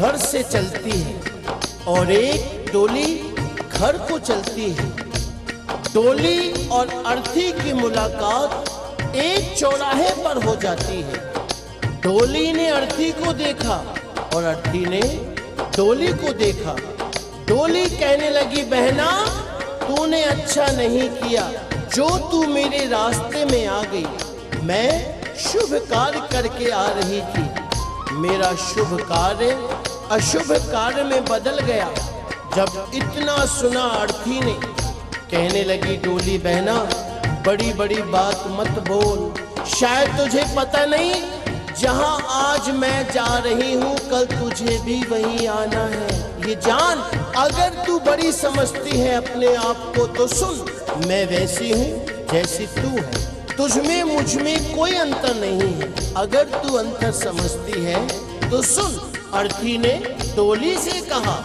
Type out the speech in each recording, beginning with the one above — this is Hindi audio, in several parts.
घर से चलती है और एक डोली घर को चलती है। डोली और अर्थी की मुलाकात एक चौराहे पर हो जाती है। डोली ने अर्थी को देखा और अर्थी ने डोली को देखा। डोली कहने लगी, बहना तूने अच्छा नहीं किया जो तू मेरे रास्ते में आ गई। मैं शुभ कार्य करके आ रही थी, मेरा शुभ कार्य अशुभ कार्य में बदल गया। जब इतना सुना अर्थी ने कहने लगी, डोली बहना बड़ी बड़ी बात मत बोल, शायद तुझे पता नहीं जहां आज मैं जा रही हूं कल तुझे भी वहीं आना है। ये जान, अगर तू बड़ी समझती है अपने आप को तो सुन, मैं वैसी हूँ जैसी तू है, तुझमें मुझमें कोई अंतर नहीं है। अगर तू अंतर समझती है तो सुन। अर्थी ने डोली से कहा,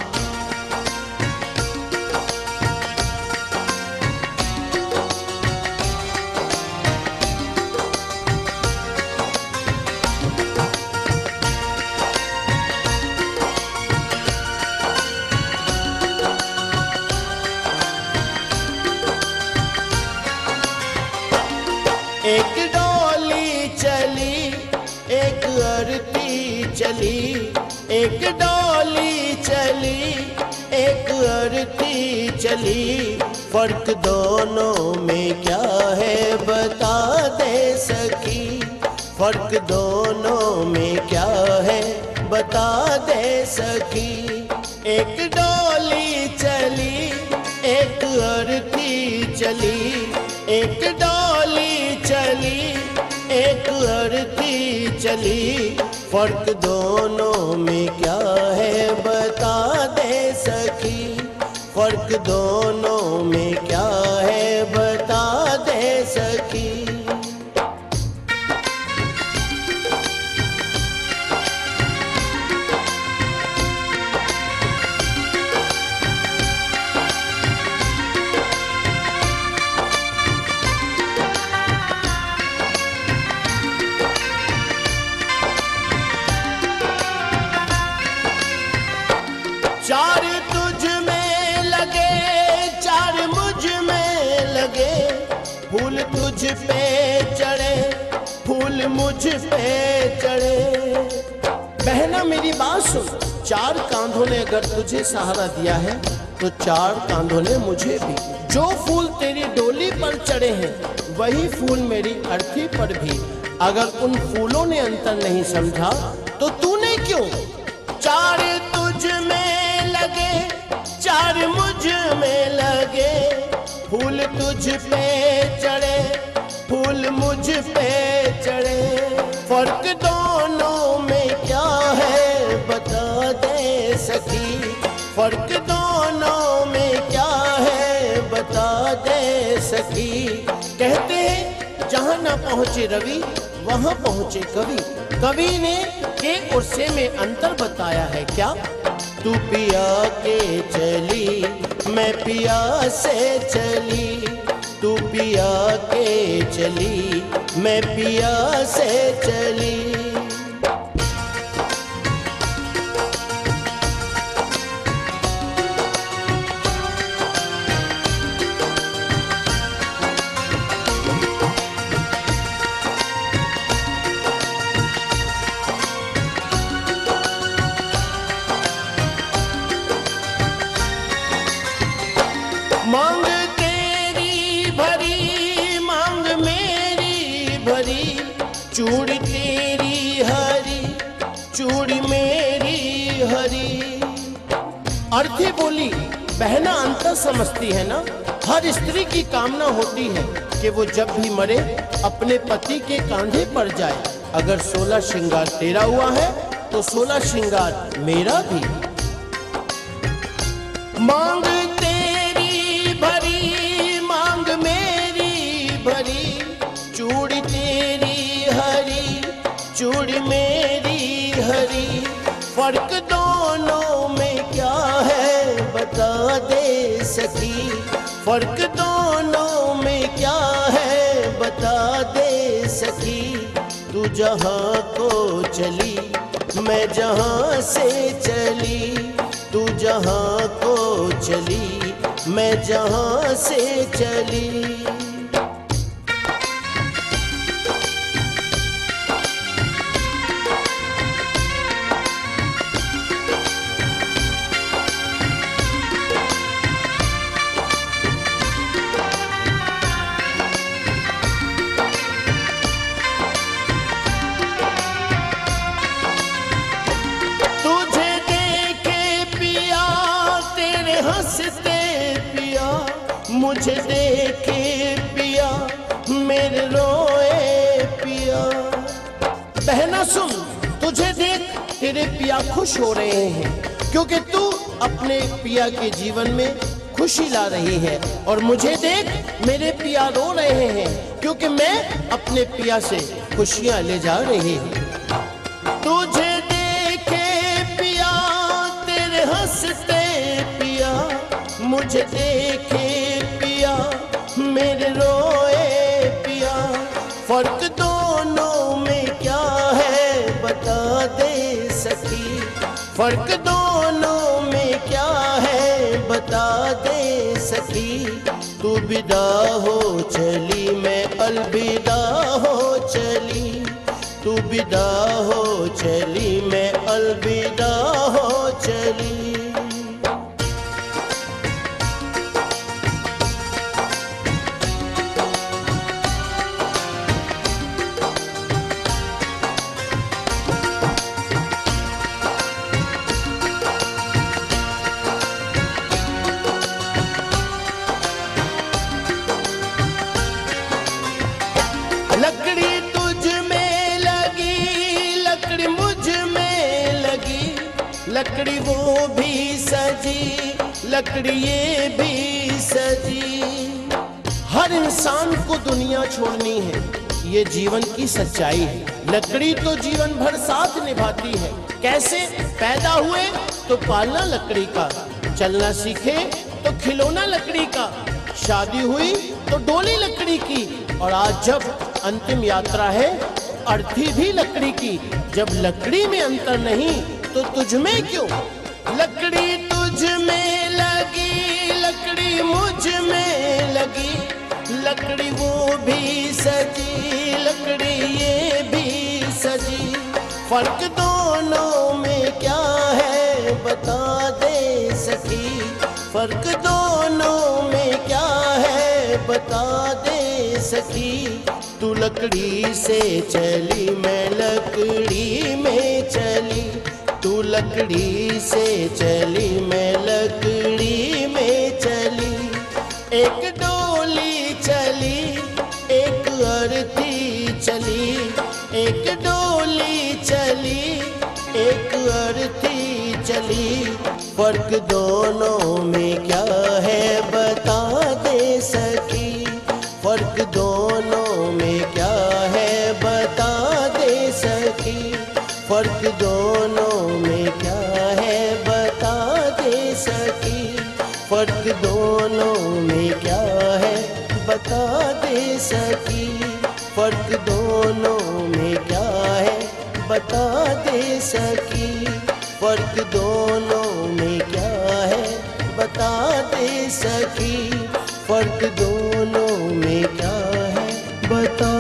एक डोली चली एक अर्थी चली, एक डोली चली एक अर्थी चली। फर्क दोनों में क्या है बता दे सकी, फर्क दोनों में क्या है बता दे सकी। एक डोली चली एक अर्थी चली, एक डोली चली एक अर्थी चली। फर्क दोनों में क्या है बता दे सकी, फर्क दोनों में क्या है बता दे सकी। चार तुझ में लगे चार मुझ में लगे, फूल तुझ पे चढ़े फूल मुझ पे चढ़े। बहना मेरी बात सुन, चार कांधों ने अगर तुझे सहारा दिया है तो चार कांधों ने मुझे भी। जो फूल तेरी डोली पर चढ़े हैं वही फूल मेरी अर्थी पर भी। अगर उन फूलों ने अंतर नहीं समझा तो तूने क्यों। चार तुझ में लगे चार मुझ में लगे, फूल तुझ पे चढ़े फूल मुझ पे चढ़े। फर्क दोनों में क्या है बता दे सकी, फर्क दोनों में क्या है बता दे सकी। कहते हैं जहां ना पहुंचे रवि वहां पहुंचे कवि। कवि ने एक और से में अंतर बताया है क्या। तू पिया के चली मैं पिया से चली, तू पिया के चली मैं पिया से चली। मांग तेरी भरी मांग मेरी भरी, चूड़ी तेरी हरी चूड़ी मेरी हरी। अर्थी बोली, बहना अंतर समझती है ना। हर स्त्री की कामना होती है कि वो जब भी मरे अपने पति के कांधे पर जाए। अगर 16 श्रृंगार तेरा हुआ है तो 16 श्रृंगार मेरा भी। मांग भरी मांग मेरी भरी, चूड़ी तेरी हरी चूड़ी मेरी हरी। फर्क दोनों में क्या है बता दे सकी, फर्क दोनों में क्या है बता दे सकी। तू जहाँ को चली मैं जहाँ से चली तू जहाँ को चली, मैं जहाँ से चली। हंसते पिया मुझे देखे पिया मेरे रोए पिया। बहना सुन, तुझे देख तेरे पिया खुश हो रहे हैं, क्योंकि तू अपने पिया के जीवन में खुशी ला रही है। और मुझे देख मेरे पिया रो रहे हैं, क्योंकि मैं अपने पिया से खुशियां ले जा रही हूँ। तुझे देखे पिया तेरे हंसते पिया मुझे देखे पिया मेरे रोए पिया। फर्क दोनों में क्या है बता दे सखी, फर्क दोनों में क्या है बता दे सखी। तू विदा हो चली मैं अलविदा हो चली, तू विदा हो चली मैं अलविदा हो चली। लकड़ी तुझ में लगी, लकड़ी मुझ में लगी, लकड़ी वो भी सजी, लकड़ी ये भी सजी। हर इंसान को दुनिया छोड़नी है, ये जीवन की सच्चाई है। लकड़ी तो जीवन भर साथ निभाती है। कैसे? पैदा हुए तो पालना लकड़ी का, चलना सीखे तो खिलौना लकड़ी का, शादी हुई तो डोली लकड़ी की, और आज जब अंतिम यात्रा है अर्थी भी लकड़ी की। जब लकड़ी में अंतर नहीं तो तुझ में क्यों? लकड़ी तुझ में लगी, लकड़ी मुझ में लगी, लकड़ी वो भी सजी, लकड़ी ये भी सजी। फर्क दोनों में क्या है बता दे सखी, फर्क दोनों में क्या है बता दे सखी। तू लकड़ी से चली मैं लकड़ी में चली, तू लकड़ी से चली मैं लकड़ी में चली। एक डोली चली एक अर्थी चली, एक डोली चली एक अर्थी चली। फर्क दोनों में क्या है बता दे सखी, फर्क दोनों में क्या है बता दे सखी, फर्क दोनों में क्या है बता दे सखी, फर्क दोनों में क्या है बता दे सखी, फर्क दोनों में क्या है बता दे सखी, फर्क दोनों में क्या है बता दे सखी, फर्क दोनों में क्या है बता